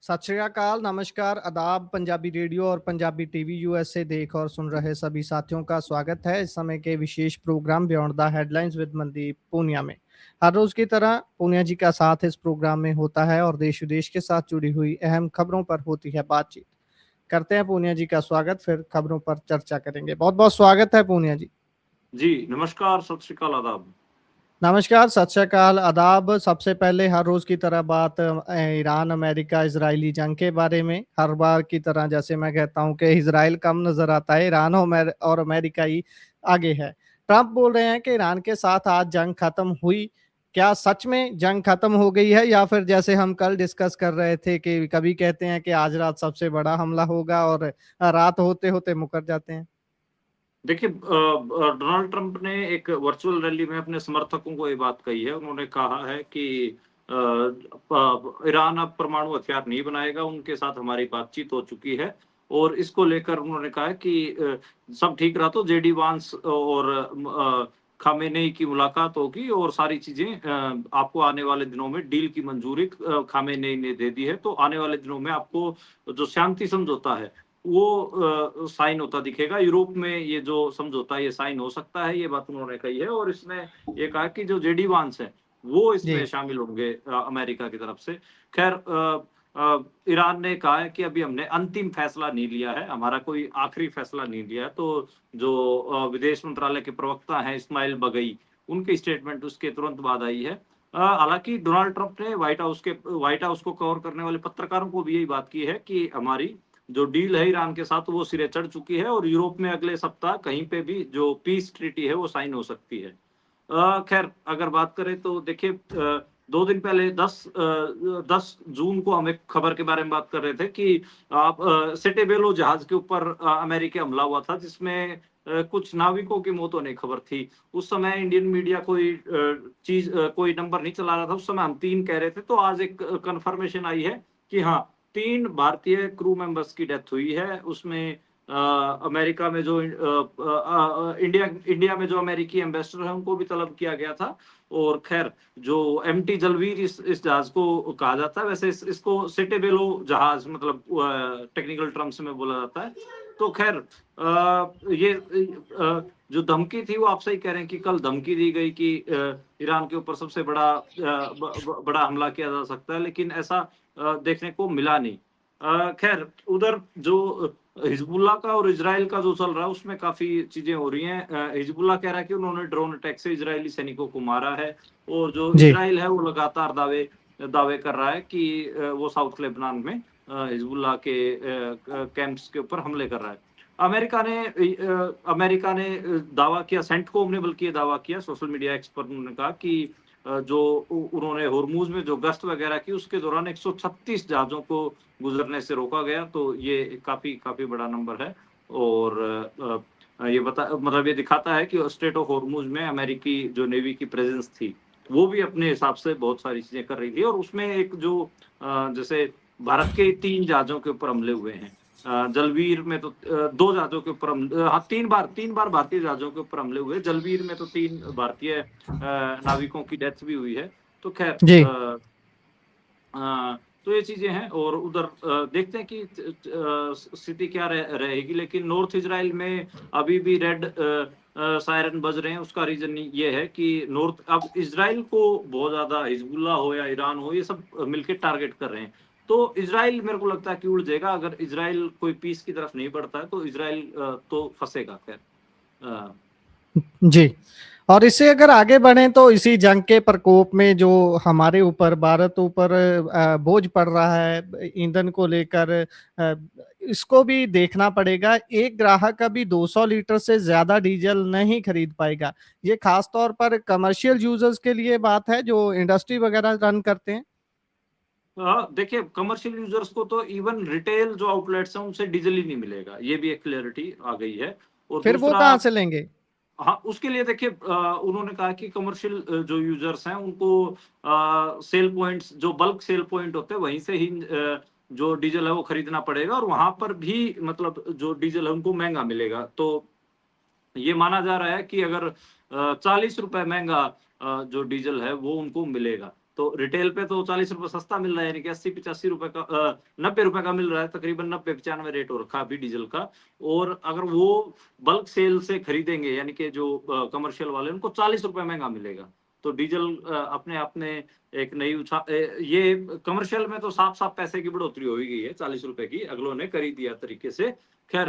सत श्री अकाल, नमस्कार, आदाब। पंजाबी रेडियो और पंजाबी टीवी यूएस से देख और सुन रहे सभी साथियों का स्वागत है इस समय के विशेष program beyond the headlines with Mandeep Poonia में। हर रोज की तरह पूनिया जी का साथ इस प्रोग्राम में होता है और देश विदेश के साथ जुड़ी हुई अहम खबरों पर होती है बातचीत। करते हैं पूनिया जी का स्वागत, फिर खबरों पर चर्चा करेंगे। बहुत बहुत स्वागत है पूनिया जी। जी नमस्कार, सत श्री अकाल, आदाब। नमस्कार, सत श्री अकाल, आदाब। सबसे पहले हर रोज की तरह बात ईरान अमेरिका इजरायली जंग के बारे में। हर बार की तरह जैसे मैं कहता हूं कि इजराइल कम नजर आता है, ईरान और अमेरिका ही आगे है। ट्रंप बोल रहे हैं कि ईरान के साथ आज जंग खत्म हुई। क्या सच में जंग खत्म हो गई है, या फिर जैसे हम कल डिस्कस कर रहे थे कि कभी कहते हैं कि आज रात सबसे बड़ा हमला होगा और रात होते होते मुकर जाते हैं। देखिए, डोनाल्ड ट्रंप ने एक वर्चुअल रैली में अपने समर्थकों को ये बात कही है। उन्होंने कहा है कि ईरान अब परमाणु हथियार नहीं बनाएगा, उनके साथ हमारी बातचीत हो चुकी है। और इसको लेकर उन्होंने कहा है कि सब ठीक रहा तो जेडी वांस और खामेनेई की मुलाकात होगी और सारी चीजें आपको आने वाले दिनों में डील की मंजूरी खामेनेई ने दे दी है। तो आने वाले दिनों में आपको जो शांति समझौता है वो साइन होता दिखेगा। यूरोप में ये जो समझौता है ये साइन हो सकता है, ये बात उन्होंने कही है। और इसमें ये कहा कि जो जेडी वांस है वो इसमें जी। शामिल होंगे अमेरिका की तरफ से। खैर, ईरान ने कहा है कि अभी हमने अंतिम फैसला नहीं लिया है, हमारा कोई आखिरी फैसला नहीं लिया है। तो जो विदेश मंत्रालय के प्रवक्ता हैं इस्माइल बगई, उनकी स्टेटमेंट उसके तुरंत बाद आई है। हालांकि डोनाल्ड ट्रंप ने व्हाइट हाउस को कवर करने वाले पत्रकारों को भी यही बात की है कि हमारी जो डील है ईरान के साथ वो सिरे चढ़ चुकी है और यूरोप में अगले सप्ताह कहीं पे भी जो पीस ट्रीटी है वो साइन हो सकती है। खैर, अगर बात करें तो देखिए, 2 दिन पहले 10 जून को हम एक खबर के बारे में बात कर रहे थे कि आप सेटेबेलो जहाज के ऊपर अमेरिकी हमला हुआ था, जिसमें कुछ नाविकों की मौत होने की खबर थी। उस समय इंडियन मीडिया कोई नंबर नहीं चला रहा था। उस समय हम 3 कह रहे थे। तो आज एक कंफर्मेशन आई है कि हाँ, 3 भारतीय क्रू मेंबर्स की डेथ हुई है। उसमें अमेरिका में जो इंडिया में जो अमेरिकी एम्बेसडर है उनको भी तलब किया गया था। और खैर, जो एमटी जलवीर इस जहाज को कहा जाता है, वैसे इसको सेटेबेलो जहाज मतलब टेक्निकल टर्म्स में बोला जाता है। तो खैर, ये जो धमकी थी वो आप सही कह रहे हैं कि कल धमकी दी गई कि ईरान के ऊपर सबसे बड़ा हमला किया जा सकता है, लेकिन ऐसा देखने को मिला नहीं। खैर, उधर जो हिजबुल्लाह का और इजराइल का जो चल रहा है उसमें काफी चीजें हो रही हैं। हिजबुल्लाह कह रहा है कि उन्होंने ड्रोन अटैक से इजरायली सैनिकों को मारा है। और जो जी। इजराइल है वो लगातार दावे कर रहा है कि वो साउथ लेबनान में हिजबुल्लाह के कैंप्स के ऊपर हमले कर रहा है। अमेरिका ने दावा किया, सेंटकोम ने बल्कि ये दावा किया सोशल मीडिया एक्स पर। उन्होंने कहा कि जो उन्होंने होर्मुज में जो गश्त वगैरह की उसके दौरान 136 जहाजों को गुजरने से रोका गया। तो ये काफी काफी बड़ा नंबर है। और ये दिखाता है कि स्ट्रेट ऑफ होर्मुज में अमेरिकी जो नेवी की प्रेजेंस थी वो भी अपने हिसाब से बहुत सारी चीजें कर रही थी। और उसमें एक जो जैसे भारत के 3 जहाजों के ऊपर हमले हुए हैं। जलवीर में तो 2 जहाजों के ऊपर हाँ, 3 बार भारतीय जहाजों के ऊपर हमले हुए। जलवीर में तो 3 भारतीय नाविकों की डेथ भी हुई है। तो खैर, जी। तो ये चीजें हैं। और उधर देखते हैं कि स्थिति क्या रहेगी। लेकिन नॉर्थ इजराइल में अभी भी रेड सायरन बज रहे हैं। उसका रीजन ये है कि नॉर्थ अब इजराइल को बहुत ज्यादा हिजबुल्लाह हो या ईरान हो, ये सब मिलकर टारगेट कर रहे हैं। तो इजराइल मेरे को लगता है कि उड़ जाएगा। अगर इजराइल कोई पीस की तरफ नहीं बढ़ता है तो इजराइल तो फंसेगा। खैर, जी। और इससे अगर आगे बढ़ें तो इसी जंग के प्रकोप में जो हमारे ऊपर भारत ऊपर बोझ पड़ रहा है ईंधन को लेकर, अ, इसको भी देखना पड़ेगा। एक ग्राहक अभी 200 लीटर से ज्यादा डीजल नहीं खरीद पाएगा। ये खास तौर पर कमर्शियल यूजर्स के लिए बात है जो इंडस्ट्री वगैरह रन करते हैं। देखिए, कमर्शियल यूजर्स को तो इवन रिटेल जो आउटलेट्स हैं उनसे डीजल ही नहीं मिलेगा, ये भी एक क्लियरिटी आ गई है। और फिर वो दूसरा, कहाँ से लेंगे? हाँ, उसके लिए देखिए, उन्होंने कहा कि कमर्शियल जो यूजर्स हैं उनको सेल पॉइंट्स, जो बल्क सेल पॉइंट होते हैं वहीं से ही जो डीजल है वो खरीदना पड़ेगा। और वहां पर भी मतलब जो डीजल है उनको महंगा मिलेगा। तो ये माना जा रहा है कि अगर 40 रुपए महंगा जो डीजल है वो उनको मिलेगा। तो रिटेल पे तो 40 रुपए सस्ता मिल रहा है, यानी कि 80-85 रुपए का 90 रुपए का मिल रहा है, तकरीबन 90-95 रेट हो रखा है अभी डीजल का। और अगर वो बल्क सेल से खरीदेंगे, यानी कि जो कमर्शियल वाले, उनको 40 रुपए महंगा मिलेगा। तो डीजल अपने आप में एक नई ये कमर्शियल में तो साफ साफ पैसे की बढ़ोतरी हो ही गई है, 40 रुपए की अगलों ने कर ही दिया तरीके से। खैर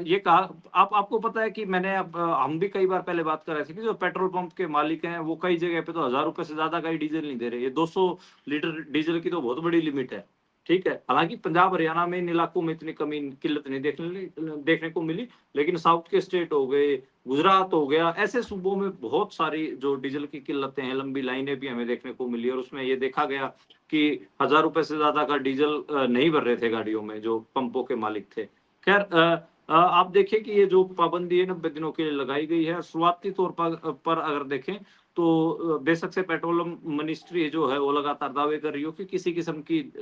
ये कहा, आपको पता है कि मैंने अब हम भी कई बार पहले बात कर रहे थे कि जो पेट्रोल पंप के मालिक हैं वो कई जगह पे तो 1000 रुपए से ज्यादा का ही डीजल नहीं दे रहे। ये 200 लीटर डीजल की तो बहुत बड़ी लिमिट है, ठीक है। हालांकि पंजाब हरियाणा में इन इलाकों में इतनी कमी किल्लत नहीं देखने को मिली, लेकिन साउथ के स्टेट हो गए, गुजरात हो गया, ऐसे सूबों में बहुत सारी जो डीजल की किल्लतें हैं, लंबी लाइनें भी हमें देखने को मिली। और उसमें ये देखा गया कि 1000 रुपए से ज्यादा का डीजल नहीं भर रहे थे गाड़ियों में जो पंपों के मालिक थे। खैर आप देखें कि ये जो पाबंदी है 90 दिनों के लिए लगाई गई है, शुरुआती तौर पर अगर देखें तो बेशक से पेट्रोलियम मिनिस्ट्री जो है वो लगातार दावे कर रही हो कि किसी किस्म की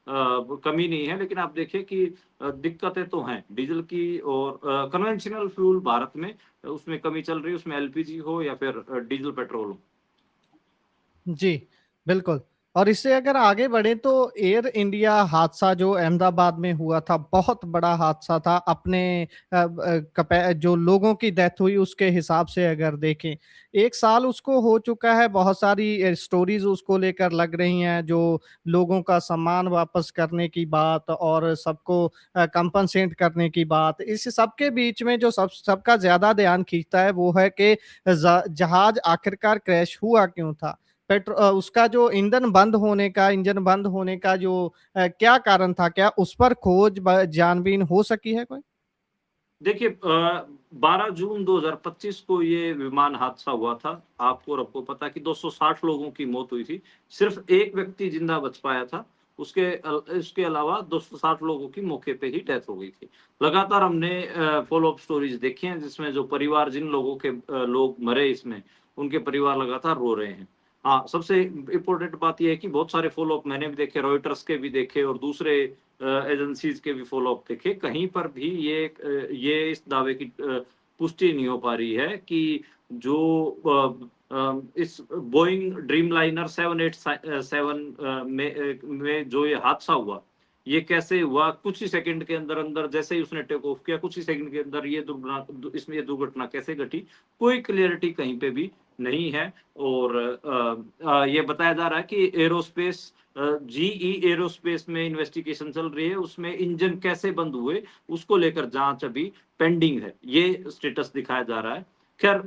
कमी नहीं है, लेकिन आप देखिए कि दिक्कतें तो हैं डीजल की। और कन्वेंशनल फ्यूल भारत में उसमें कमी चल रही है, उसमें एलपीजी हो या फिर डीजल पेट्रोल हो। जी, बिल्कुल। और इससे अगर आगे बढ़े तो एयर इंडिया हादसा जो अहमदाबाद में हुआ था, बहुत बड़ा हादसा था। अपने जो लोगों की डेथ हुई उसके हिसाब से अगर देखें, 1 साल उसको हो चुका है। बहुत सारी स्टोरीज उसको लेकर लग रही हैं, जो लोगों का सम्मान वापस करने की बात और सबको कंपनसेट करने की बात। इस सबके बीच में जो सबका ज्यादा ध्यान खींचता है वो है कि जहाज आखिरकार क्रैश हुआ क्यों था। उसका जो इंजन बंद होने का जो क्या कारण था? क्या उस पर खोज जानबीन हो सकी है कोई? देखिए 12 जून 2025 को ये विमान हादसा हुआ था। आपको और आपको पता है कि 260 लोगों की मौत हुई थी। सिर्फ एक व्यक्ति जिंदा बच पाया था। उसके अलावा 260 लोगों की मौके पे ही डेथ हो गई थी। लगातार हमने फॉलो अप स्टोरीज देखी हैं जिसमें जो परिवार, जिन लोगों के लोग मरे इसमें, उनके परिवार लगातार रो रहे हैं। हाँ, सबसे इम्पोर्टेंट बात ये है कि बहुत सारे फॉलो अप मैंने भी देखे, रॉयटर्स के भी देखे और दूसरे एजेंसीज के भी फॉलो अप देखे। कहीं पर भी ये इस दावे की पुष्टि नहीं हो पा रही है कि जो इस बोइंग ड्रीमलाइनर 787 में जो ये हादसा हुआ, ये कैसे हुआ। कुछ ही सेकंड के अंदर अंदर जैसे ही उसने टेक ऑफ किया, कुछ ही सेकंड के अंदर ये दुर्घटना कैसे घटी, कोई क्लियरिटी कहीं पे भी नहीं है। और ये बताया जा रहा है कि एरोस्पेस जीई एरोस्पेस में इन्वेस्टिगेशन चल रही है, उसमें इंजन कैसे बंद हुए उसको लेकर जांच अभी पेंडिंग है, ये स्टेटस दिखाया जा रहा है। खैर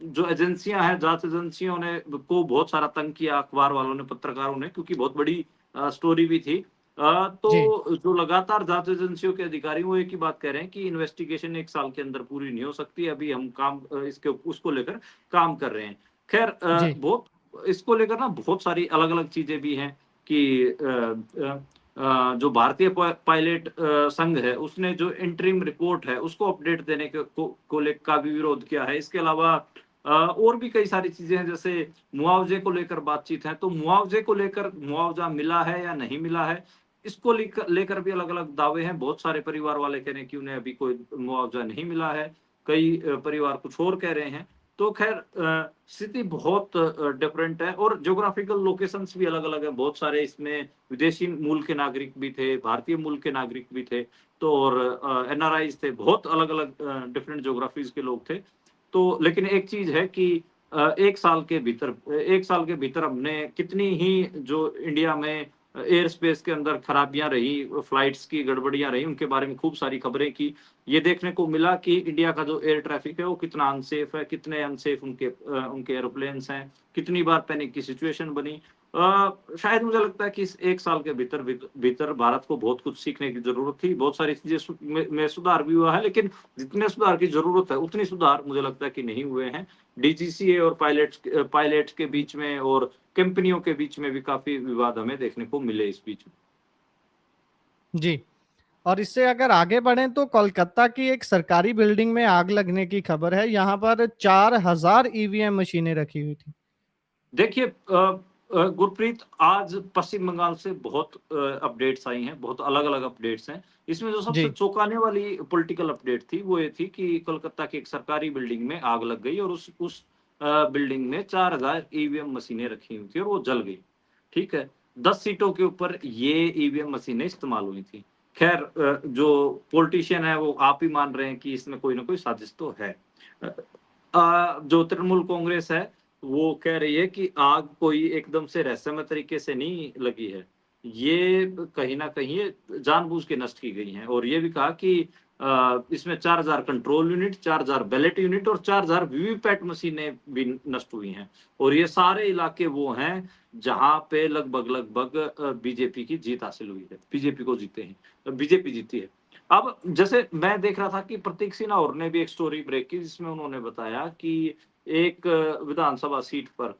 जो एजेंसियां हैं, जांच एजेंसियों ने को बहुत सारा तंग किया, अखबार वालों ने, पत्रकारों ने, क्योंकि बहुत बड़ी स्टोरी भी थी। जी, तो जो लगातार जांच एजेंसियों के अधिकारी वो एक ही बात कह रहे हैं कि इन्वेस्टिगेशन 1 साल के अंदर पूरी नहीं हो सकती, अभी हम काम इसके उसको लेकर काम कर रहे हैं। खैर जी, बहुत इसको लेकर ना बहुत सारी अलग अलग चीजें भी हैं कि जो भारतीय पायलट संघ है उसने जो इंटरिम रिपोर्ट है उसको अपडेट देने को लेकर का भी विरोध किया है। इसके अलावा और भी कई सारी चीजें हैं, जैसे मुआवजे को लेकर बातचीत है, तो मुआवजे को लेकर मुआवजा मिला है या नहीं मिला है, इसको लेकर भी अलग अलग दावे हैं। बहुत सारे परिवार वाले कह रहे हैं कि उन्हें अभी कोई मुआवजा नहीं मिला है, कई परिवार कुछ और कह रहे हैं। तो खैर स्थिति बहुत डिफरेंट है और ज्योग्राफिकल लोकेशंस भी अलग अलग है। बहुत सारे इसमें विदेशी मूल के नागरिक भी थे, भारतीय मूल के नागरिक भी थे, तो और एनआरआईज थे, बहुत अलग अलग डिफरेंट ज्योग्राफीज के लोग थे। तो लेकिन एक चीज है कि 1 साल के भीतर हमने कितनी ही जो इंडिया में एयर स्पेस के अंदर खराबियां रही, फ्लाइट्स की गड़बड़ियां रही, उनके बारे में खूब सारी खबरें की। ये देखने को मिला कि इंडिया का जो एयर ट्रैफिक है वो कितना अनसेफ है, कितने अनसेफ उनके एरोप्लेन्स हैं, कितनी बार पैनिक की सिचुएशन बनी। शायद मुझे लगता है कि इस 1 साल के भीतर भीतर भारत को बहुत कुछ सीखने की जरूरत थी। बहुत सारी चीजें में सुधार भी हुआ है, लेकिन जितने सुधार की जरूरत है उतनी सुधार मुझे लगता है कि नहीं हुए हैं। डीजीसीए और पायलट्स के बीच में और कंपनियों के बीच में भी काफी विवाद हमें देखने को मिले इस बीच में। जी। और इससे अगर आगे बढ़ें तो कोलकाता की एक सरकारी बिल्डिंग में आग लगने की खबर है। यहाँ पर 4000 ईवीएम मशीनें रखी हुई थी। देखिए गुरप्रीत, आज पश्चिम बंगाल से बहुत अपडेट्स आई हैं, बहुत अलग अलग अपडेट्स हैं। इसमें जो सबसे जी, चौंकाने वाली पॉलिटिकल अपडेट थी वो ये थी कि कोलकाता की एक सरकारी बिल्डिंग में आग लग गई और उस बिल्डिंग में 4000 ईवीएम मशीनें रखी हुई थी और वो जल गई। ठीक है, 10 सीटों के ऊपर ये ईवीएम मशीनें इस्तेमाल हुई थी। खैर जो पॉलिटिशियन है वो आप ही मान रहे हैं कि इसमें कोई ना कोई साजिश तो है। जो तृणमूल कांग्रेस है वो कह रही है कि आग कोई एकदम से रहस्यमय तरीके से नहीं लगी है, ये कहीं ना कहीं ये जानबूझ के नष्ट की गई हैं। और ये भी कहा कि इसमें 4000 कंट्रोल यूनिट, 4000 बैलेट यूनिट और 4000 वीवीपैट मशीनें भी नष्ट हुई हैं। और ये सारे इलाके वो हैं जहां पे लगभग लगभग बीजेपी की जीत हासिल हुई है, बीजेपी को जीते हैं, बीजेपी जीती है। अब जैसे मैं देख रहा था कि प्रतीक सिन्हा और ने भी एक स्टोरी ब्रेक की जिसमें उन्होंने बताया कि एक विधानसभा सीट पर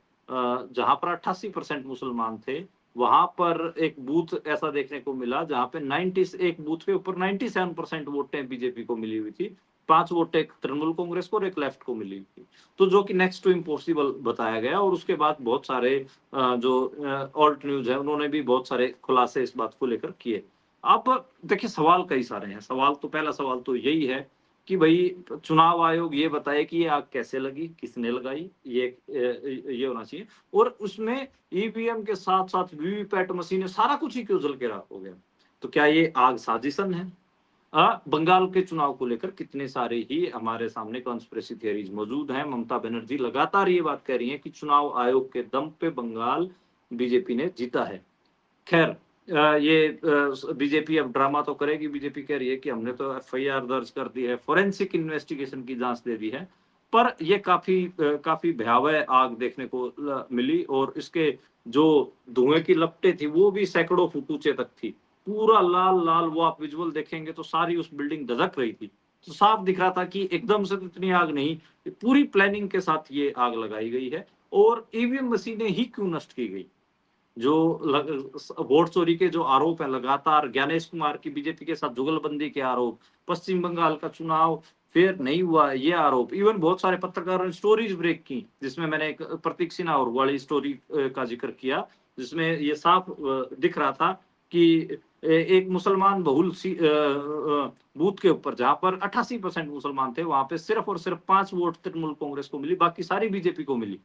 जहां पर 88% मुसलमान थे, वहां पर एक बूथ ऐसा देखने को मिला जहां पे 90 एक बूथ के ऊपर 97% वोटें बीजेपी को मिली हुई थी, 5 वोटें तृणमूल कांग्रेस को और एक लेफ्ट को मिली हुई थी। तो जो कि नेक्स्ट टू इम्पॉसिबल बताया गया। और उसके बाद बहुत सारे जो ऑल्ट न्यूज है उन्होंने भी बहुत सारे खुलासे इस बात को लेकर किए। अब देखिए सवाल कई सारे हैं। सवाल तो पहला सवाल तो यही है कि भाई चुनाव आयोग ये बताए कि ये आग कैसे लगी, किसने लगाई, ये होना चाहिए। और उसमें ईवीएम के साथ साथ वीवीपैट मशीनें सारा कुछ ही क्यों जल के राख हो गया। तो क्या ये आग साजिशन है? बंगाल के चुनाव को लेकर कितने सारे ही हमारे सामने कॉन्स्पिरेसी थियरीज मौजूद हैं। ममता बनर्जी लगातार ये बात कह रही है कि चुनाव आयोग के दम पे बंगाल बीजेपी ने जीता है। खैर ये बीजेपी अब ड्रामा तो करेगी। बीजेपी कह रही है कि हमने तो एफआईआर दर्ज कर दी है, फोरेंसिक इन्वेस्टिगेशन की जांच दे दी है। पर ये काफी भयावह आग देखने को मिली और इसके जो धुएं की लपटें थी वो भी सैकड़ों फुट ऊंचे तक थी। पूरा लाल लाल, वो आप विजुअल देखेंगे तो सारी उस बिल्डिंग धधक रही थी। तो साफ दिख रहा था कि एकदम से तो इतनी आग नहीं, पूरी प्लानिंग के साथ ये आग लगाई गई है। और ईवीएम मशीनें ही क्यों नष्ट की गई? जो वोट चोरी के जो आरोप है लगातार, ज्ञानेश कुमार की बीजेपी के साथ जुगलबंदी के आरोप, पश्चिम बंगाल का चुनाव फेयर नहीं हुआ ये आरोप, इवन बहुत सारे पत्रकारों ने स्टोरीज ब्रेक की जिसमें मैंने एक प्रतीक सिन्हा और वाली स्टोरी का जिक्र किया, जिसमें ये साफ दिख रहा था कि एक मुसलमान बहुल बूथ के ऊपर जहां पर 88% मुसलमान थे, वहां पे सिर्फ और सिर्फ 5 वोट तृणमूल कांग्रेस को मिली, बाकी सारी बीजेपी को मिली।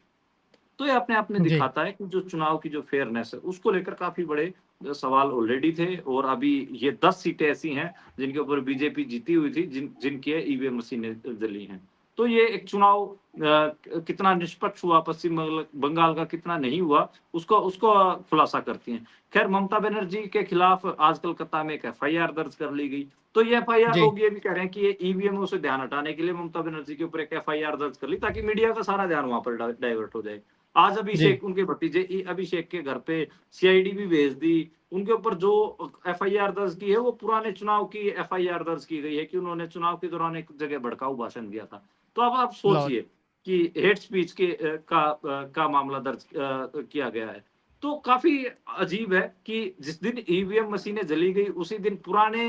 तो ये अपने आप में जी। दिखाता है कि जो चुनाव की जो फेयरनेस है उसको लेकर काफी बड़े सवाल ऑलरेडी थे। और अभी ये 10 सीटें ऐसी हैं जिनके ऊपर बीजेपी जीती हुई थी, जिनकी ईवीएम मशीनें जली हैं। तो ये एक चुनाव कितना निष्पक्ष हुआ, पश्चिम बंगाल का कितना नहीं हुआ, उसको उसको खुलासा करती हैं। खैर ममता बनर्जी के खिलाफ आज कलकत्ता में एक एफआईआर दर्ज कर ली गई। तो ये एफआईआर, जी। लोग ये भी कह रहे हैं कि ये ईवीएमओ से ध्यान हटाने के लिए ममता बनर्जी के ऊपर एक एफआईआर दर्ज कर ली ताकि मीडिया का सारा ध्यान वहां पर डाइवर्ट हो जाए। आज जी। अभिषेक, उनके भतीजे अभिषेक के घर पे सीआईडी भी भेज दी। उनके ऊपर जो एफआईआर दर्ज की है वो पुराने चुनाव की एफआईआर दर्ज की गई है कि उन्होंने चुनाव के दौरान एक जगह भड़काऊ भाषण दिया था। तो अब आप लो। सोचिए कि हेट स्पीच का मामला दर्ज किया गया है। तो काफी अजीब है कि जिस दिन ईवीएम मशीनें जली गई उसी दिन पुराने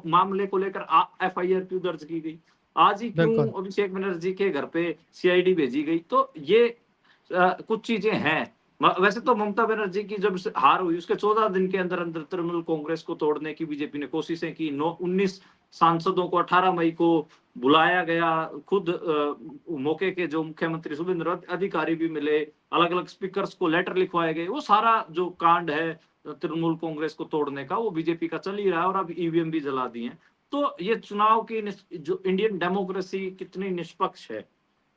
मामले को लेकर एफआईआर क्यों दर्ज की गई, आज ही क्यों बिल्कुल। अभिषेक बनर्जी के घर पे सीआईडी भेजी गई। तो ये कुछ चीजें हैं। वैसे तो ममता बनर्जी की जब हार हुई उसके 14 दिन के अंदर अंदर तृणमूल कांग्रेस को तोड़ने की बीजेपी ने कोशिशें की। 19 सांसदों को 18 मई को बुलाया गया। खुद मौके के जो मुख्यमंत्री शुभेंद्र अधिकारी भी मिले, अलग अलग स्पीकर्स को लेटर लिखवाए गए। वो सारा जो कांड है तृणमूल कांग्रेस को तोड़ने का वो बीजेपी का चल ही रहा है और अब ईवीएम भी जला दी है। तो ये चुनाव की जो इंडियन डेमोक्रेसी कितनी निष्पक्ष है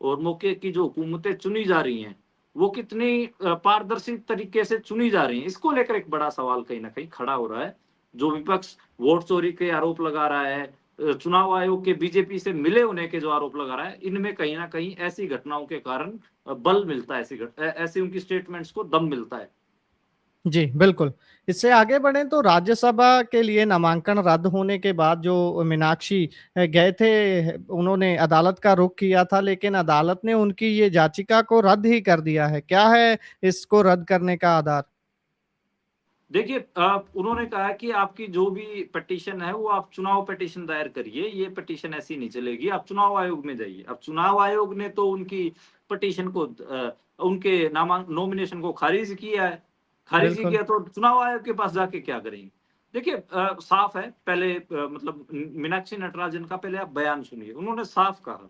और मौके की जो हुकूमतें चुनी जा रही हैं वो कितनी पारदर्शी तरीके से चुनी जा रही हैं, इसको लेकर एक बड़ा सवाल कहीं ना कहीं खड़ा हो रहा है। जो विपक्ष वोट चोरी के आरोप लगा रहा है, चुनाव आयोग के बीजेपी से मिले होने के जो आरोप लगा रहा है, इनमें कहीं ना कहीं ऐसी घटनाओं के कारण बल मिलता है, ऐसी उनकी स्टेटमेंट्स को दम मिलता है। जी, बिल्कुल। इससे आगे बढ़े तो राज्यसभा के लिए नामांकन रद्द होने के बाद जो मीनाक्षी गए थे, उन्होंने अदालत का रुख किया था, लेकिन अदालत ने उनकी ये याचिका को रद्द ही कर दिया है। क्या है इसको रद्द करने का आधार? देखिए उन्होंने कहा कि आपकी जो भी पिटीशन है वो आप चुनाव पिटीशन दायर करिए, ये पिटीशन ऐसी नहीं चलेगी, आप चुनाव आयोग में जाइए। अब चुनाव आयोग ने तो उनकी पिटीशन को उनके नॉमिनेशन को खारिज किया है। खारिज ही बिल्कुल। किया तो चुनाव आयोग के पास जाके क्या करेंगे? देखिए साफ है, पहले मतलब मीनाक्षी नटराजन का पहले आप बयान सुनिए। उन्होंने साफ कहा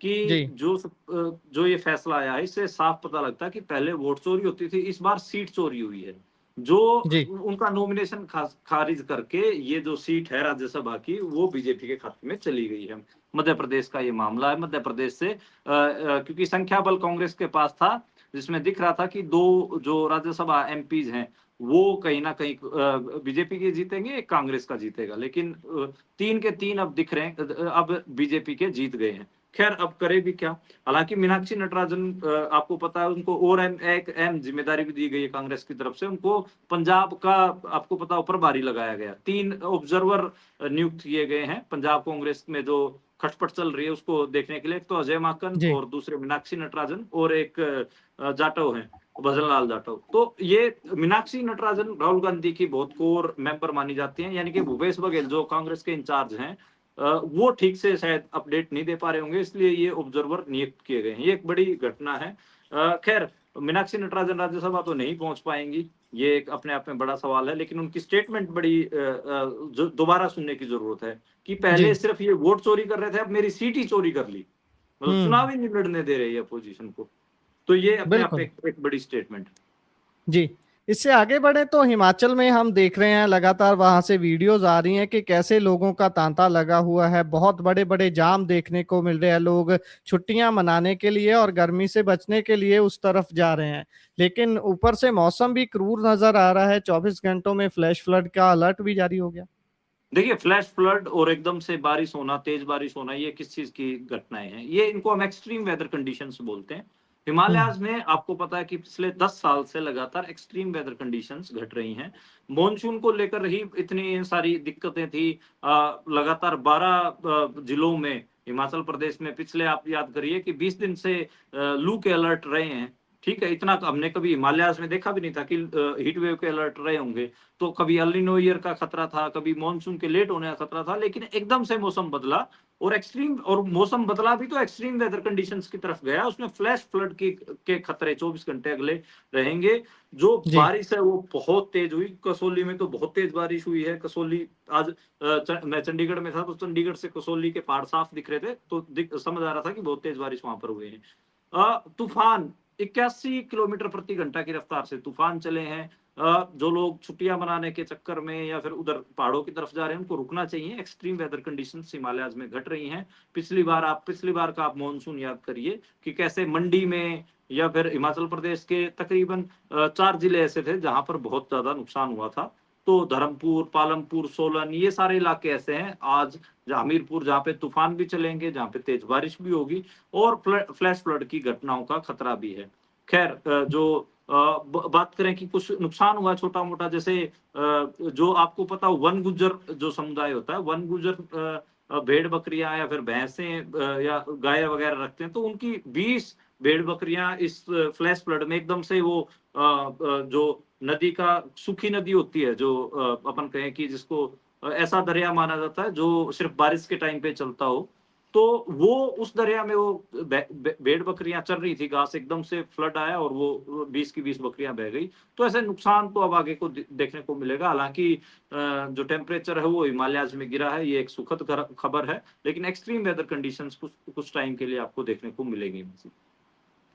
कि जी, जो ये फैसला आया है, इससे साफ पता लगता है कि पहले वोट चोरी होती थी, इस बार सीट चोरी हुई है। जो जी, उनका नॉमिनेशन खारिज करके ये जो सीट है राज्यसभा की, वो बीजेपी के खाते में चली गई है। मध्य प्रदेश का ये मामला है। मध्य प्रदेश से क्योंकि संख्या बल कांग्रेस के पास था, जिसमें दिख रहा था कि 2 जो राज्यसभा एमपीज हैं, वो कहीं न कहीं बीजेपी के जीतेंगे, एक कांग्रेस का जीतेगा। लेकिन 3 के 3 अब दिख रहे हैं, अब बीजेपी के जीत गए हैं। खैर अब करे भी क्या? हालाँकि मीनाक्षी नटराजन, आपको पता है उनको और एक अहम ज़िम्मेदारी भी दी गई है कांग्रेस की तरफ से। उनको पंजाब का, आपको पता हो, प्रभारी लगाया गया। 3 ऑब्जर्वर नियुक्त किए गए हैं पंजाब कांग्रेस में जो खटपट चल रही है उसको देखने के लिए। एक तो अजय माकन जी, और दूसरे मीनाक्षी नटराजन और एक जाटव हैं, भजन लाल जाटव। तो ये मीनाक्षी नटराजन राहुल गांधी की बहुत कोर मेंबर मानी जाती हैं, यानी कि भूपेश बघेल जो कांग्रेस के इंचार्ज हैं, वो ठीक से शायद अपडेट नहीं दे पा रहे होंगे, इसलिए ये ऑब्जर्वर नियुक्त किए गए हैं। ये एक बड़ी घटना है। खैर मीनाक्षी नटराजन राज्यसभा तो नहीं पहुंच पाएंगी, ये एक अपने आप में बड़ा सवाल है, लेकिन उनकी स्टेटमेंट बड़ी जो दोबारा सुनने की जरूरत है कि पहले जी, सिर्फ ये वोट चोरी कर रहे थे, अब मेरी सीट ही चोरी कर ली, मतलब हुँ, चुनाव ही नहीं लड़ने दे रही है अपोजिशन को। तो ये अपने आप में बिल्कुल। एक बड़ी स्टेटमेंट है। जी, इससे आगे बढ़े तो हिमाचल में हम देख रहे हैं लगातार वहाँ से वीडियोज़ आ रही हैं कि कैसे लोगों का तांता लगा हुआ है, बहुत बड़े-बड़े जाम देखने को मिल रहे हैं, लोग छुट्टियाँ मनाने के लिए और गर्मी से बचने के लिए उस तरफ जा रहे हैं। लेकिन ऊपर से मौसम भी क्रूर नज़र आ रहा है, 24 घंटों में फ्लैश फ्लड का अलर्ट भी जारी हो गया। देखिए फ्लैश फ्लड और एकदम से बारिश होना, तेज बारिश होना, ये किस चीज की घटनाएं हैं? ये इनको हम एक्सट्रीम वेदर कंडीशंस बोलते हैं। हुँ, हिमालयाज में आपको पता है कि पिछले 10 साल से लगातार एक्सट्रीम वेदर कंडीशंस घट रही हैं। मॉनसून को लेकर ही इतनी सारी दिक्कतें थी। लगातार 12 जिलों में, हिमाचल प्रदेश में पिछले, आप याद करिए कि 20 दिन से लू के अलर्ट रहे हैं। ठीक है, इतना हमने कभी हिमालयाज में देखा भी नहीं था कि हीट वेव के अलर्ट रहे होंगे। तो कभी एल नीनो ईयर का खतरा था, कभी मॉनसून के लेट होने का खतरा था, लेकिन एकदम से मौसम बदला और एक्सट्रीम, और मौसम बदला भी तो एक्सट्रीम वेदर कंडीशंस की तरफ गया। उसमें फ्लैश फ्लड के खतरे 24 घंटे अगले रहेंगे। जो जी, बारिश है वो बहुत तेज हुई, कसौली में तो बहुत तेज बारिश हुई है। कसौली आज मैं चंडीगढ़ में था, तो चंडीगढ़ से कसौली के पहाड़ साफ दिख रहे थे, तो समझ आ रहा था कि बहुत तेज बारिश वहां पर हुई है। तूफान 81 किलोमीटर प्रति घंटा की रफ्तार से तूफान चले हैं। जो लोग छुट्टियां मनाने के चक्कर में या फिर उधर पहाड़ों की तरफ जा रहे हैं, उनको रुकना चाहिए। एक्सट्रीम वेदर कंडीशंस हिमालयाज में घट रही हैं। पिछली बार का आप मॉनसून याद करिए कि कैसे मंडी में या फिर हिमाचल प्रदेश के तकरीबन 4 जिले ऐसे थे जहां पर बहुत ज्यादा नुकसान हुआ था। तो धर्मपुर, पालमपुर, सोलन, ये सारे इलाके ऐसे हैं आज, हमीरपुर, जहाँ पे तूफान भी चलेंगे, जहाँ पे तेज बारिश भी होगी और फ्लैश फ्लड की घटनाओं का खतरा भी है। खैर बात करें कि कुछ नुकसान हुआ छोटा मोटा, जैसे जो आपको पता हो, वन गुज्जर जो समुदाय होता है, वन गुज्जर भेड़ बकरियां या फिर भैंसे या गाय वगैरह रखते हैं, तो उनकी 20 भेड़ बकरियां इस फ्लैश फ्लड में एकदम से वो जो नदी का, सूखी नदी होती है जो अपन कहें कि जिसको ऐसा दरिया माना जाता है जो सिर्फ बारिश के टाइम पे चलता हो, तो वो उस दरिया में वो भेड़ बकरियां चल रही थी, घास, एकदम से फ्लड आया और वो 20 की 20 बकरियां बह गई। तो ऐसे नुकसान तो अब आगे को देखने को मिलेगा। हालांकि जो टेम्परेचर है वो हिमालयाज में गिरा है, ये एक सुखद खबर है, लेकिन एक्सट्रीम वेदर कंडीशंस कुछ टाइम के लिए आपको देखने को मिलेंगी।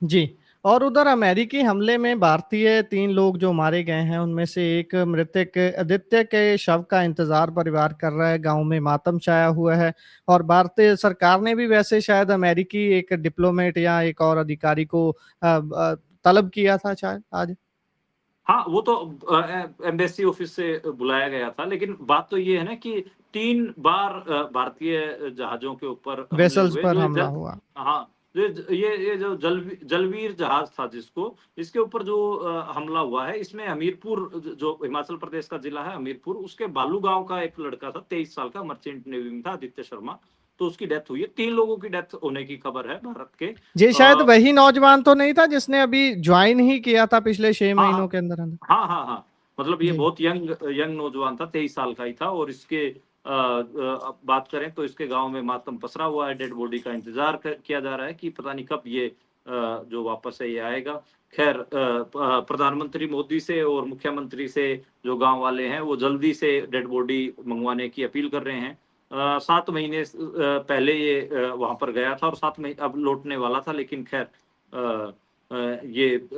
जी। और उधर अमेरिकी हमले में भारतीय 3 लोग जो मारे गए हैं, उनमें से एक मृतक आदित्य के शव का इंतज़ार परिवार कर रहा है, गाँव में मातम छाया हुआ है और भारतीय सरकार ने भी वैसे शायद अमेरिकी एक डिप्लोमेट या एक और अधिकारी को तलब किया था शायद आज। हाँ, वो तो एम्बेसी ऑफिस से बुलाया गया था, लेकिन बात तो ये है ना कि 3 बार भारतीय जहाज़ों के ऊपर हमले वेसल्स हुए, पर जो ये हमला हुआ। हाँ, ये जो जलवीर जहाज़ था जिसको, इसके ऊपर जो हमला हुआ है, इसमें हमीरपुर, जो हिमाचल प्रदेश का जिला है हमीरपुर, उसके बालू गाँव का एक लड़का था, 23 साल का, मर्चेंट नेवी में था, आदित्य शर्मा, तो उसकी डेथ हुई है। 3 लोगों की डेथ होने की खबर है भारत के। ये शायद वही नौजवान तो नहीं था जिसने अभी जॉइन ही किया था पिछले 6 हाँ, महीनों हाँ। के अंदर-अंदर? हाँ। मतलब ये जी। बहुत यंग यंग नौजवान था, 23 साल का ही था, और इसके अब बात करें तो इसके गाँव में मातम पसरा हुआ है, डेड बॉडी का इंतज़ार किया जा रहा है कि पता नहीं कब ये जो वापस है ये आएगा। खैर प्रधानमंत्री मोदी से और मुख्यमंत्री से जो गाँव वाले हैं, वो जल्दी से डेड बॉडी मंगवाने की अपील कर रहे हैं। 7 महीने पहले ये वहाँ पर गया था और 7 महीने अब लौटने वाला था, लेकिन खैर ये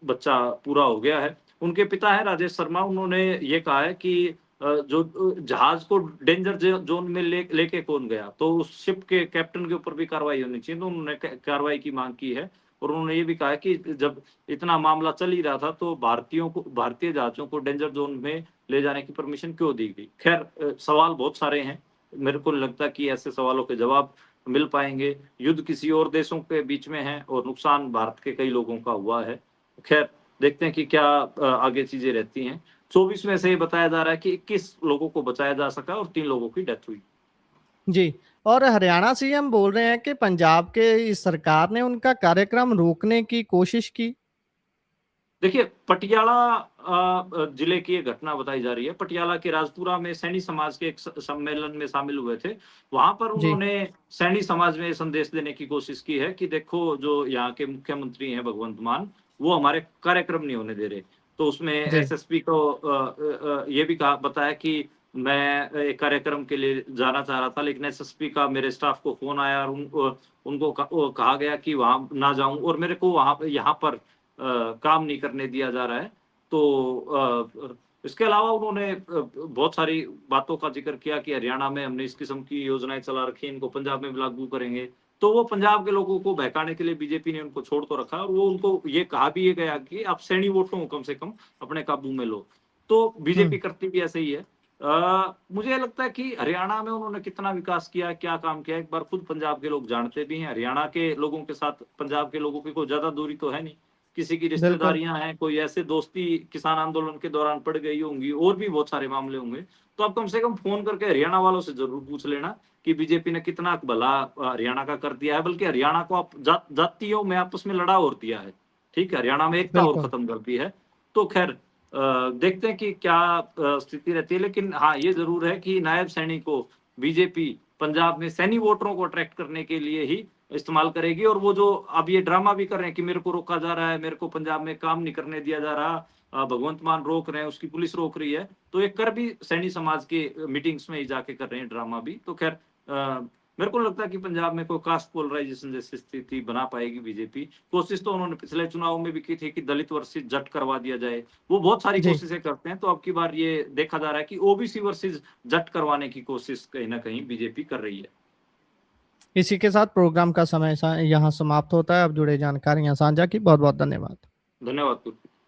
बच्चा पूरा हो गया है। उनके पिता हैं राजेश शर्मा, उन्होंने ये कहा है कि जो जहाज को डेंजर जोन में लेके कौन गया, तो उस शिप के कैप्टन के ऊपर भी कार्रवाई होनी चाहिए, तो उन्होंने कार्रवाई की मांग की है। और उन्होंने ये भी कहा है कि जब इतना मामला चल ही रहा था तो भारतीय जहाजों को डेंजर जोन में ले जाने की परमिशन क्यों दी गई। खैर सवाल बहुत सारे हैं, मेरे को लगता कि ऐसे सवालों के जवाब मिल पाएंगे। युद्ध किसी और देशों के बीच में है और नुकसान भारत के कई लोगों का हुआ है। खैर देखते हैं कि क्या आगे चीजें रहती हैं। 24 में से ये बताया जा रहा है कि 21 लोगों को बचाया जा सका और 3 लोगों की डेथ हुई। जी। और हरियाणा सीएम बोल रहे हैं कि पंजाब के इस सरकार ने उनका कार्यक्रम रोकने की कोशिश की। देखिए, पटियाला जिले की एक घटना बताई जा रही है। पटियाला के राजपुरा में सैनी समाज के एक सम्मेलन में शामिल हुए थे। वहाँ पर जी। उन्होंने सैनी समाज में संदेश देने की कोशिश की है कि देखो, जो यहाँ के मुख्यमंत्री हैं भगवंत मान, वो हमारे कार्यक्रम नहीं होने दे रहे। तो उसमें जी। एसएसपी को ये भी बताया कि मैं एक कार्यक्रम के लिए जाना चाह रहा था, लेकिन एसएसपी का मेरे स्टाफ को फ़ोन आया और उनको कहा गया कि वहाँ ना जाऊँ और मेरे को वहाँ पे यहाँ पर काम नहीं करने दिया जा रहा है। तो इसके अलावा उन्होंने बहुत सारी बातों का ज़िक्र किया कि हरियाणा में हमने इस किस्म की योजनाएँ चला रखी हैं, इनको पंजाब में भी लागू करेंगे। तो वो पंजाब के लोगों को बहकाने के लिए बीजेपी ने उनको छोड़ तो रखा है और वो उनको ये कहा भी ये गया कि आप सैनी वोटों को कम से कम अपने काबू में लो। तो बीजेपी हुँ। करती भी ऐसे ही है। मुझे लगता है कि हरियाणा में उन्होंने कितना विकास किया है, क्या काम किया है, एक बार खुद पंजाब के लोग जानते भी हैं। हरियाणा के लोगों के साथ पंजाब के लोगों की कोई ज़्यादा दूरी तो है नहीं। किसी की बिल्कुल। रिश्तेदारियां हैं, कोई ऐसे दोस्ती किसान आंदोलन के दौरान पड़ गई होंगी, और भी बहुत सारे मामले होंगे। तो आप कम से कम फोन करके हरियाणा वालों से जरूर पूछ लेना कि बीजेपी ने कितना भला हरियाणा का कर दिया है। बल्कि हरियाणा को आप जातियों में आपस में लड़ा और दिया है। ठीक है, हरियाणा में एकता और बिल्कुल। खत्म कर दी है। तो खैर देखते हैं कि क्या स्थिति रहती है, लेकिन हाँ ये जरूर है कि नायब सैनी को बीजेपी पंजाब में सैनी वोटरों को अट्रैक्ट करने के लिए ही इस्तेमाल करेगी। और वो जो अब ये ड्रामा भी कर रहे हैं कि मेरे को रोका जा रहा है, मेरे को पंजाब में काम नहीं करने दिया जा रहा, भगवंत मान रोक रहे हैं, उसकी पुलिस रोक रही है, तो ये कर भी सैनी समाज के मीटिंग्स में ही जाके कर रहे हैं ड्रामा भी। तो खैर मेरे को लगता है कि पंजाब में कोई कास्ट पोलराइजेशन जैसी स्थिति बना पाएगी बीजेपी। कोशिश तो उन्होंने पिछले चुनाव में भी की थी कि दलित वर्सेस जट करवा दिया जाए, वो बहुत सारी जी। कोशिशें करते हैं। तो अब की बार ये देखा जा रहा है कि ओबीसी वर्सेस जट करवाने की कोशिश कहीं ना कहीं बीजेपी कर रही है। इसी के साथ प्रोग्राम का समय यहाँ समाप्त होता है। अब जुड़े जानकारियाँ साझा की, बहुत बहुत धन्यवाद। धन्यवाद।